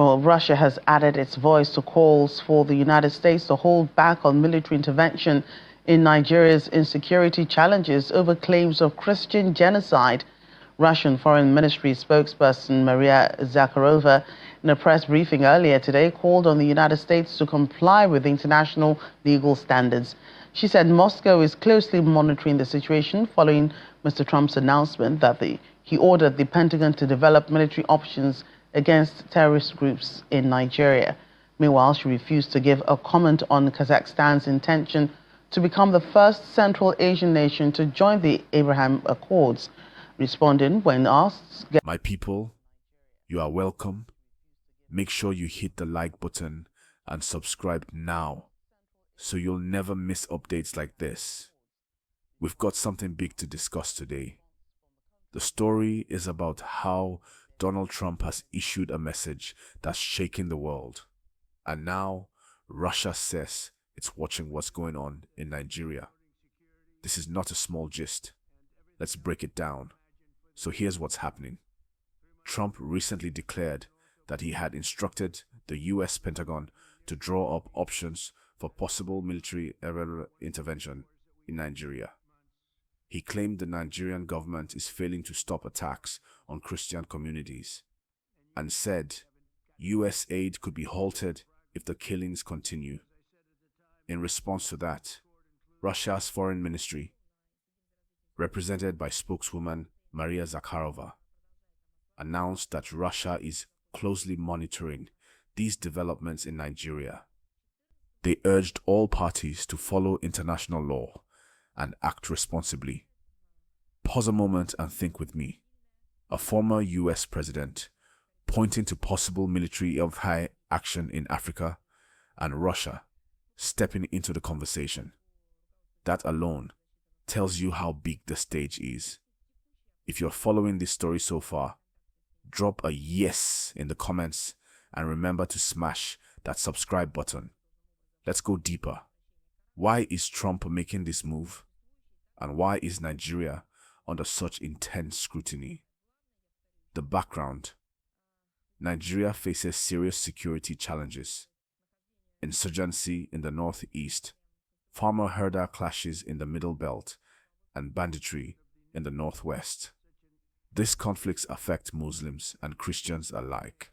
Well, Russia has added its voice to calls for the United States to hold back on military intervention in Nigeria's insecurity challenges over claims of Christian genocide. Russian Foreign Ministry spokesperson Maria Zakharova, in a press briefing earlier today, called on the United States to comply with international legal standards. She said Moscow is closely monitoring the situation following Mr. Trump's announcement that he ordered the Pentagon to develop military options against terrorist groups in Nigeria. Meanwhile, she refused to give a comment on Kazakhstan's intention to become the first Central Asian nation to join the Abraham Accords. Responding when asked... My people, you are welcome. Make sure you hit the like button and subscribe now so you'll never miss updates like this. We've got something big to discuss today. The story is about how Donald Trump has issued a message that's shaking the world. And now Russia says it's watching what's going on in Nigeria. This is not a small gist. Let's break it down. So here's what's happening. Trump recently declared that he had instructed the US Pentagon to draw up options for possible military intervention in Nigeria. He claimed the Nigerian government is failing to stop attacks on Christian communities and said US aid could be halted if the killings continue. In response to that, Russia's foreign ministry, represented by spokeswoman Maria Zakharova, announced that Russia is closely monitoring these developments in Nigeria. They urged all parties to follow international law and act responsibly. Pause a moment and think with me. A former US president pointing to possible military of high action in Africa and Russia stepping into the conversation. That alone tells you how big the stage is. If you're following this story so far, drop a yes in the comments and remember to smash that subscribe button. Let's go deeper. Why is Trump making this move? And why is Nigeria under such intense scrutiny? The background. Nigeria faces serious security challenges. Insurgency in the northeast, farmer-herder clashes in the Middle Belt, and banditry in the northwest. These conflicts affect Muslims and Christians alike.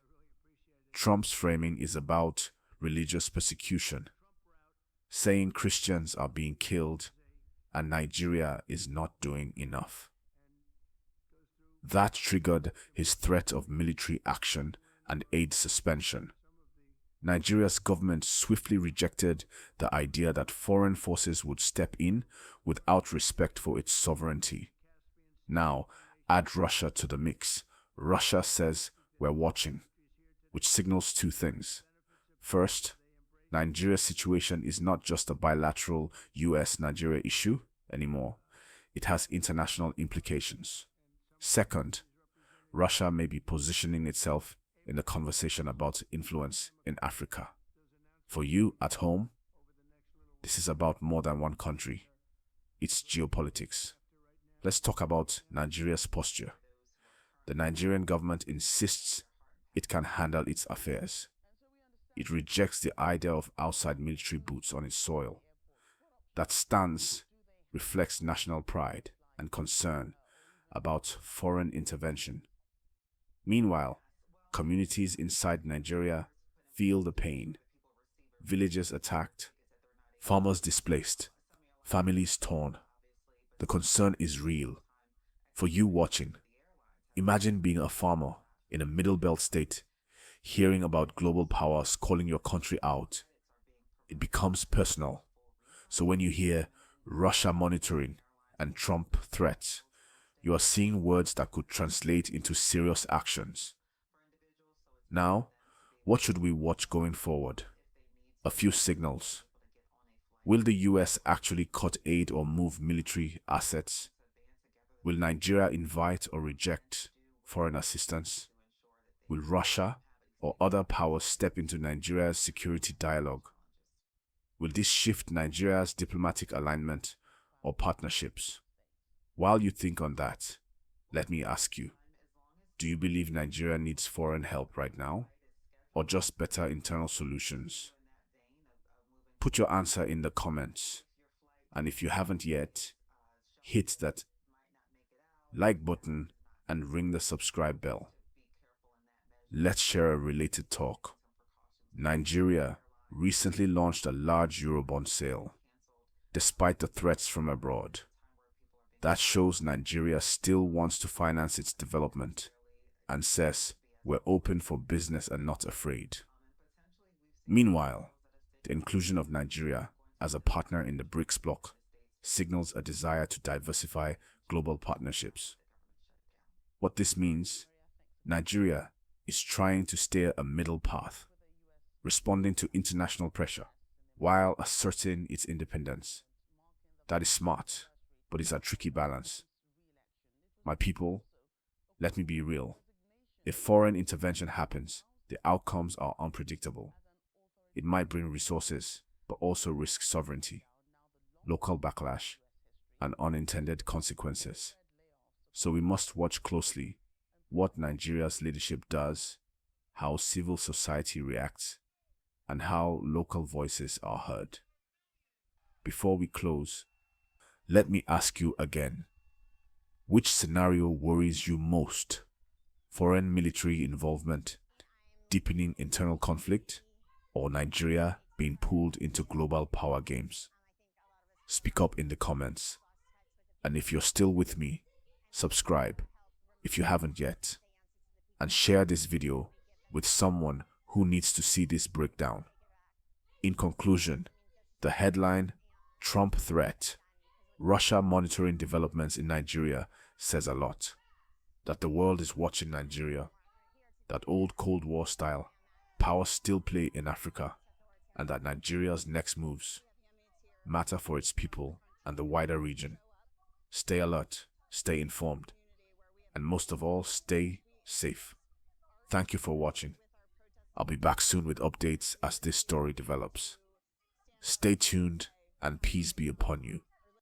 Trump's framing is about religious persecution, saying Christians are being killed and Nigeria is not doing enough. That triggered his threat of military action and aid suspension. Nigeria's government swiftly rejected the idea that foreign forces would step in without respect for its sovereignty. Now, add Russia to the mix. Russia says we're watching, which signals two things. First, Nigeria's situation is not just a bilateral US-Nigeria issue anymore. It has international implications. Second, Russia may be positioning itself in the conversation about influence in Africa. For you at home, this is about more than one country. It's geopolitics. Let's talk about Nigeria's posture. The Nigerian government insists it can handle its affairs. It rejects the idea of outside military boots on its soil. That stance reflects national pride and concern about foreign intervention. Meanwhile, communities inside Nigeria feel the pain. Villages attacked, farmers displaced, families torn. The concern is real. For you watching, imagine being a farmer in a Middle Belt state, hearing about global powers calling your country out. It becomes personal. So when you hear Russia monitoring and Trump threats, you are seeing words that could translate into serious actions. Now, what should we watch going forward? A few signals. Will the US actually cut aid or move military assets? Will Nigeria invite or reject foreign assistance? Will Russia or other powers step into Nigeria's security dialogue? Will this shift Nigeria's diplomatic alignment or partnerships? While you think on that, let me ask you, do you believe Nigeria needs foreign help right now? or just better internal solutions? Put your answer in the comments. And if you haven't yet, hit that like button and ring the subscribe bell. Let's share a related talk. Nigeria recently launched a large Eurobond sale, despite the threats from abroad. That shows Nigeria still wants to finance its development and says we're open for business and not afraid. Meanwhile, the inclusion of Nigeria as a partner in the BRICS bloc signals a desire to diversify global partnerships. What this means, Nigeria is trying to steer a middle path, responding to international pressure while asserting its independence. That is smart, but it's a tricky balance. My people, let me be real. If foreign intervention happens, the outcomes are unpredictable. It might bring resources, but also risk sovereignty, local backlash, and unintended consequences. So we must watch closely what Nigeria's leadership does, how civil society reacts, and how local voices are heard. Before we close, let me ask you again, which scenario worries you most? Foreign military involvement, deepening internal conflict, or Nigeria being pulled into global power games? Speak up in the comments. And if you're still with me, subscribe if you haven't yet, and share this video with someone who needs to see this breakdown. In conclusion, the headline, Trump threat, Russia monitoring developments in Nigeria, says a lot. That the world is watching Nigeria, that old Cold War style power still play in Africa, and that Nigeria's next moves matter for its people and the wider region. Stay alert, stay informed, and most of all, stay safe. Thank you for watching. I'll be back soon with updates as this story develops. Stay tuned and peace be upon you.